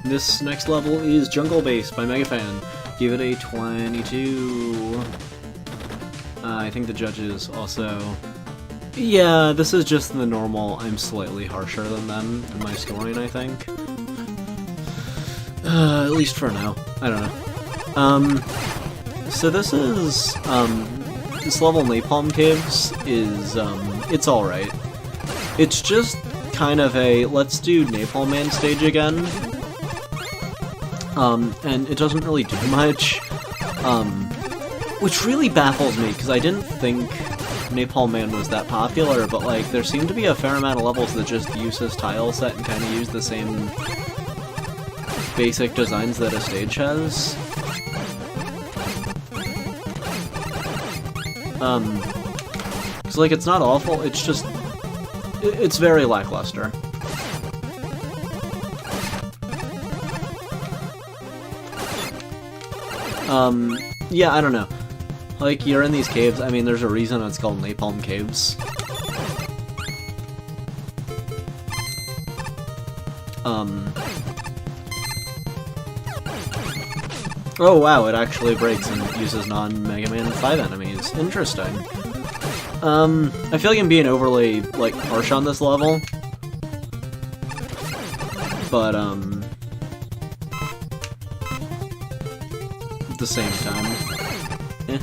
This next level is Jungle Base by Megafan. Give it a 22. I think the judges also... Yeah, this is just the normal, I'm slightly harsher than them in my scoring, I think. At least for now. I don't know. So this is, this level Napalm Caves is, it's alright. It's just kind of a, let's do Napalm Man stage again. And it doesn't really do much. Which really baffles me, because I didn't think Napalm Man was that popular, but like, there seem to be a fair amount of levels that just use this tile set and kind of use the same basic designs that a stage has. Cause like, it's not awful, it's just, it's very lackluster. Yeah, I don't know. Like, you're in these caves, I mean, there's a reason it's called Napalm Caves. Oh wow, it actually breaks and uses non-Mega Man 5 enemies. Interesting. I feel like I'm being overly, like, harsh on this level. But, at the same time, eh.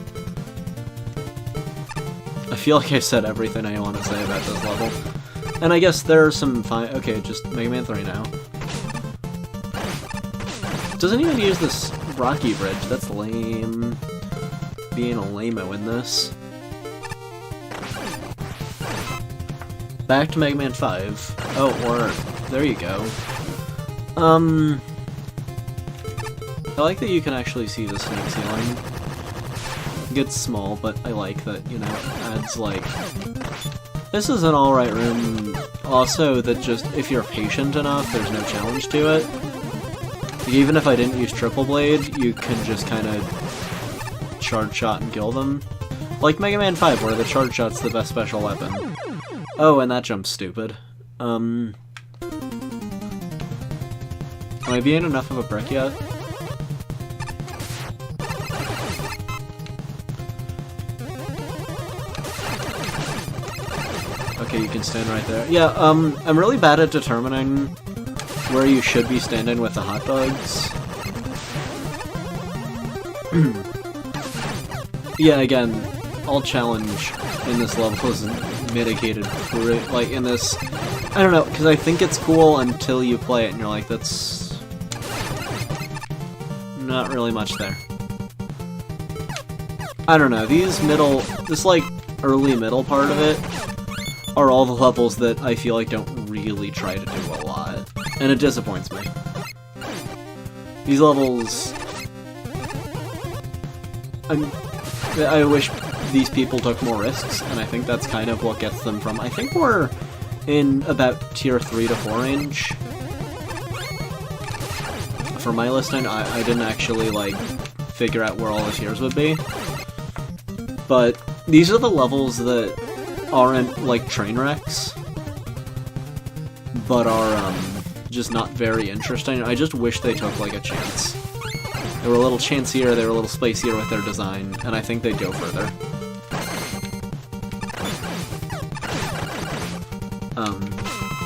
I feel like I've said everything I want to say about this level. And I guess there are some fine... Okay, just Mega Man 3 now. Doesn't even use this rocky bridge, that's lame. Being a lame-o in this. Back to Mega Man 5. Oh, or... there you go. I like that you can actually see the snake ceiling. It gets small, but I like that, you know, it adds, like... This is an alright room. Also, that just, if you're patient enough, there's no challenge to it. Even if I didn't use Triple Blade, you can just kind of charge shot and kill them. Like Mega Man 5, where the charge shot's the best special weapon. Oh, and that jump's stupid. Am I being enough of a brick yet? Okay, you can stand right there. Yeah, I'm really bad at determining where you should be standing with the hot bugs. Yeah, again, all challenge in this level is mitigated, like, in this... I don't know, because I think it's cool until you play it and you're like, that's... not really much there. I don't know, these middle... this, like, early middle part of it are all the levels that I feel like don't really try to do a lot. And it disappoints me. These levels... I wish these people took more risks, and I think that's kind of what gets them from... I think we're in about tier 3 to 4 range. For my listing, I didn't actually, like, figure out where all the tiers would be. But these are the levels that aren't, like, train wrecks, but are, just not very interesting. I just wish they took, like, a chance. They were a little chancier, they were a little spacier with their design, and I think they'd go further.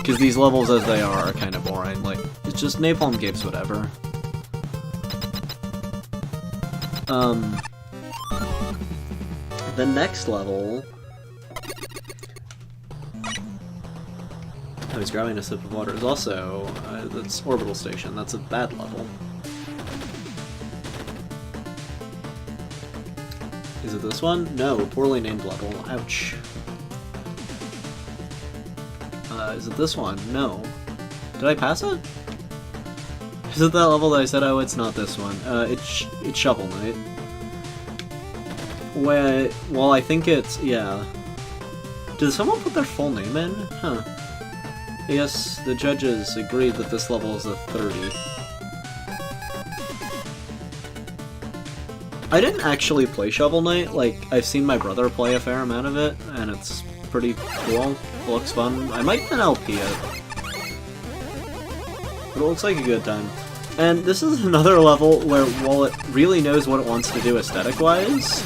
Because these levels as they are kind of boring. Like, it's just Napalm Caves, whatever. The next level... I was grabbing a sip of water. Is also that's Orbital Station. That's a bad level. Is it this one? No, poorly named level. Ouch. Is it this one? No. Did I pass it? Is it that level that I said? Oh, it's not this one. It's Shovel Knight. Well, I think it's yeah. Did someone put their full name in? Huh. Yes, the judges agreed that this level is a 30. I didn't actually play Shovel Knight, like, I've seen my brother play a fair amount of it, and it's pretty cool. It looks fun. I might even LP it. But it looks like a good time. And this is another level where, while it really knows what it wants to do aesthetic-wise,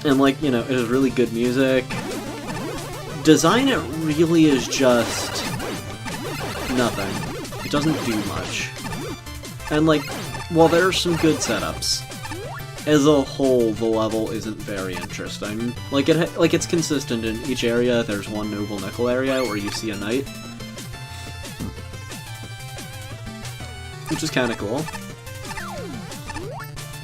and, like, you know, it has really good music, design it really is just nothing. It doesn't do much. And, like, while there are some good setups, as a whole, the level isn't very interesting. Like, it's consistent in each area. There's one Noble Nickel area where you see a knight, which is kind of cool.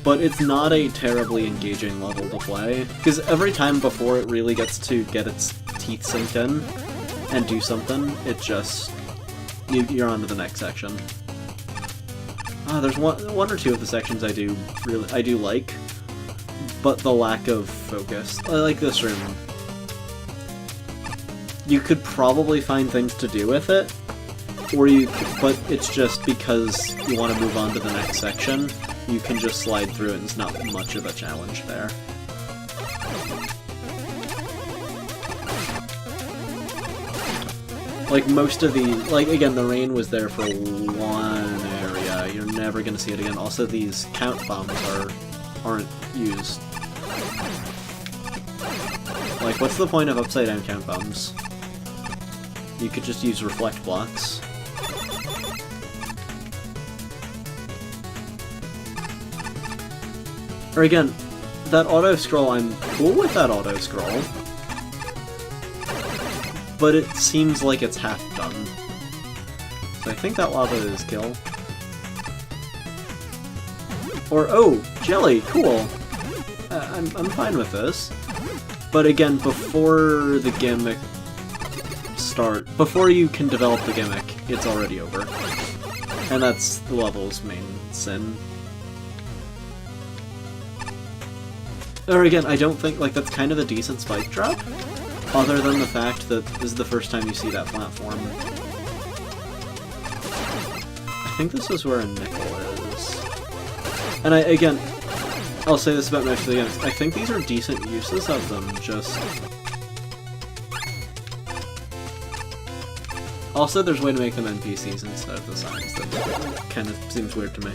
But it's not a terribly engaging level to play, because every time before it really gets to get its teeth sink in and do something, it just... you're on to the next section. There's one or two of the sections I do like, but the lack of focus. I like this room. You could probably find things to do with it, but it's just because you want to move on to the next section, you can just slide through it and it's not much of a challenge there. Like, most of the... like, again, the rain was there for one area. You're never gonna see it again. Also, these count bombs aren't used. Like, what's the point of upside-down count bombs? You could just use reflect blocks. Or again, that auto-scroll, I'm cool with that auto-scroll. But it seems like it's half done. So I think that lava is kill. Or, oh, jelly, cool! I'm fine with this. But again, before the gimmick before you can develop the gimmick, it's already over. And that's the level's main sin. Or again, I don't think, like, that's kind of a decent spike drop. Other than the fact that this is the first time you see that platform. I think this is where a nickel is. And again, I'll say this about most of the games, I think these are decent uses of them, just... Also, there's a way to make them NPCs instead of the signs, that kind of seems weird to me.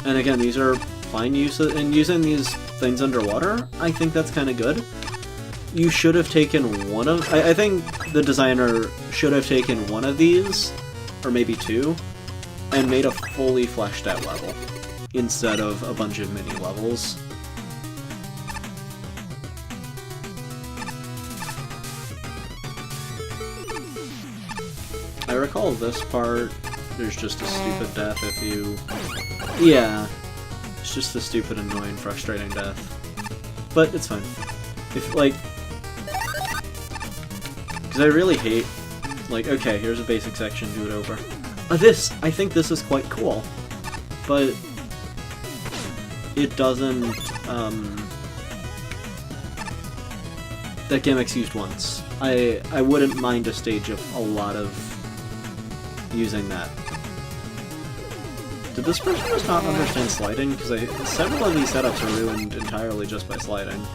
And again, these are fine uses, and using these things underwater, I think that's kind of good. You should have taken one of... I think the designer should have taken one of these, or maybe two, and made a fully fleshed out level, instead of a bunch of mini levels. I recall this part, there's just a stupid death if you... Yeah, it's just a stupid, annoying, frustrating death. But it's fine. If, like... Because I really hate... Like, okay, here's a basic section, do it over. I think this is quite cool. But... it doesn't, that gimmick's used once. I wouldn't mind a stage of a lot of using that. Did this person just not understand sliding? Because several of these setups are ruined entirely just by sliding.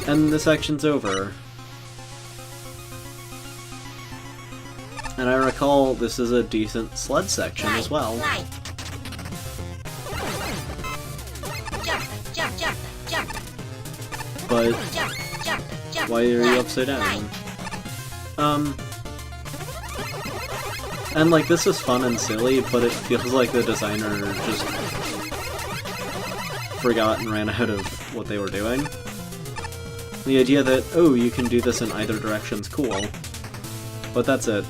And the section's over. And I recall this is a decent sled section as well. But why are you upside down? And like, this is fun and silly, but it feels like the designer just forgot and ran out of what they were doing. The idea that, oh, you can do this in either direction's cool, but that's it.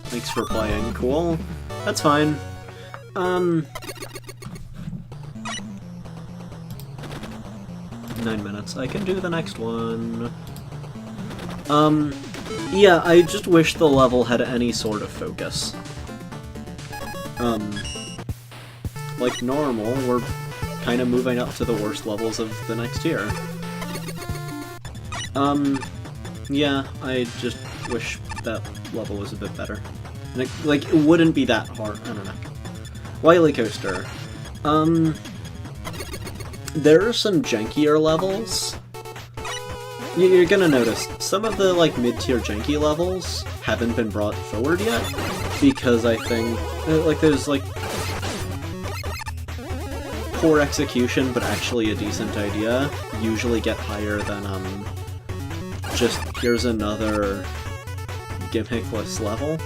Thanks for playing. Cool. That's fine. 9 minutes. I can do the next one. Yeah, I just wish the level had any sort of focus. Like normal, we're kind of moving up to the worst levels of the next tier. Yeah, I just wish that level was a bit better. Like, it wouldn't be that hard. I don't know. Wily Coaster. There are some jankier levels. You're gonna notice, some of the, like, mid-tier janky levels haven't been brought forward yet, because I think, like, there's, like, poor execution, but actually a decent idea, usually get higher than, just, here's another gimmickless level.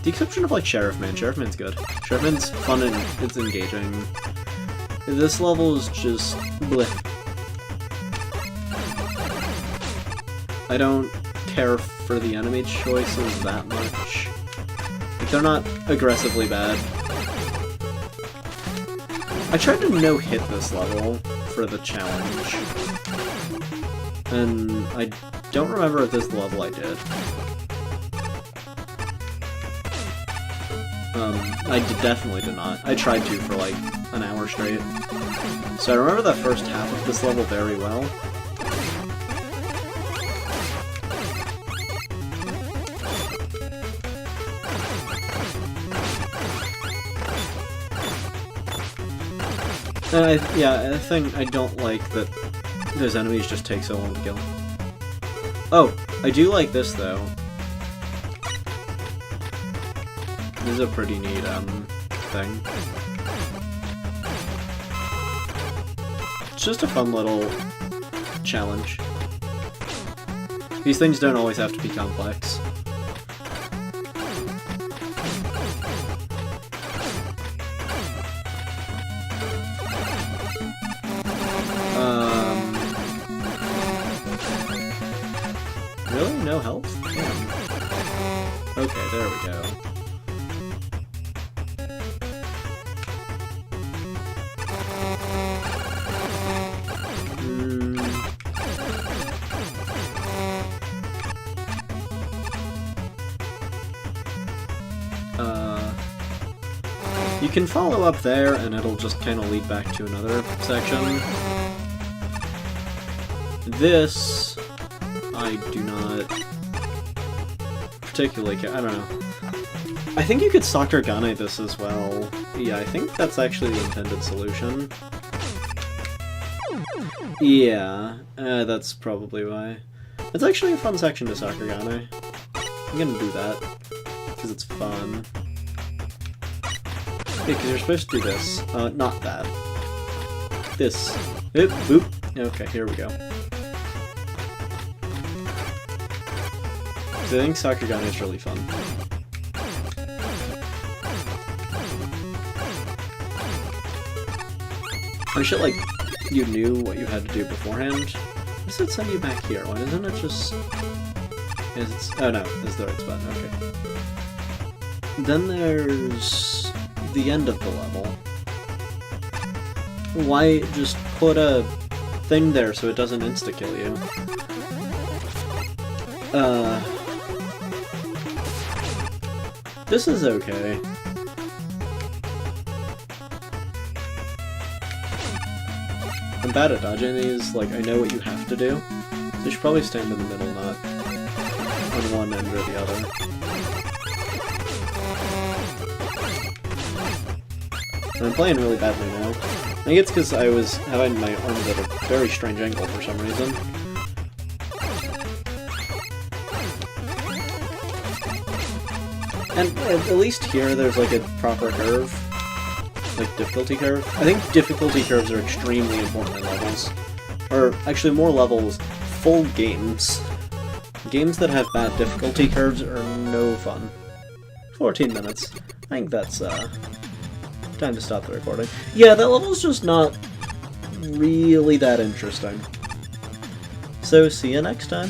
The exception of, like, Sheriff Man. Sheriff Man's good. Sheriff Man's fun and it's engaging. This level is just bleh. I don't care for the enemy choices that much. Like, they're not aggressively bad. I tried to no-hit this level for the challenge. And I don't remember if this is the level I did. Definitely did not. I tried to for like an hour straight. So I remember the first half of this level very well. And I think I don't like that those enemies just take so long to kill. Oh, I do like this though. This is a pretty neat, thing. It's just a fun little challenge. These things don't always have to be complex. Really? No health? Damn. Okay, there we go. You can follow up there, and it'll just kind of lead back to another section. This, I do not particularly care. I don't know. I think you could Sakuragane this as well. Yeah, I think that's actually the intended solution. Yeah, that's probably why. It's actually a fun section to Sakuragane. I'm gonna do that, because it's fun. Yeah, because you're supposed to do this. Not that. This. Oop, boop. Okay, here we go. So I think Sakuragane is really fun. I wish it, like, you knew what you had to do beforehand. Why does it send you back here? Why doesn't it just... oh no, this is the right spot, okay. Then there's the end of the level. Why just put a thing there so it doesn't insta-kill you? This is okay. I'm bad at dodging these, like, I know what you have to do. So you should probably stand in the middle, not on one end or the other. And I'm playing really badly now. I think it's because I was having my arms at a very strange angle for some reason. And at least here there's like a proper curve. Like difficulty curve. I think difficulty curves are extremely important in levels. Or actually more levels, full games. Games that have bad difficulty curves are no fun. 14 minutes. I think that's time to stop the recording. Yeah, that level's just not really that interesting. So see you next time.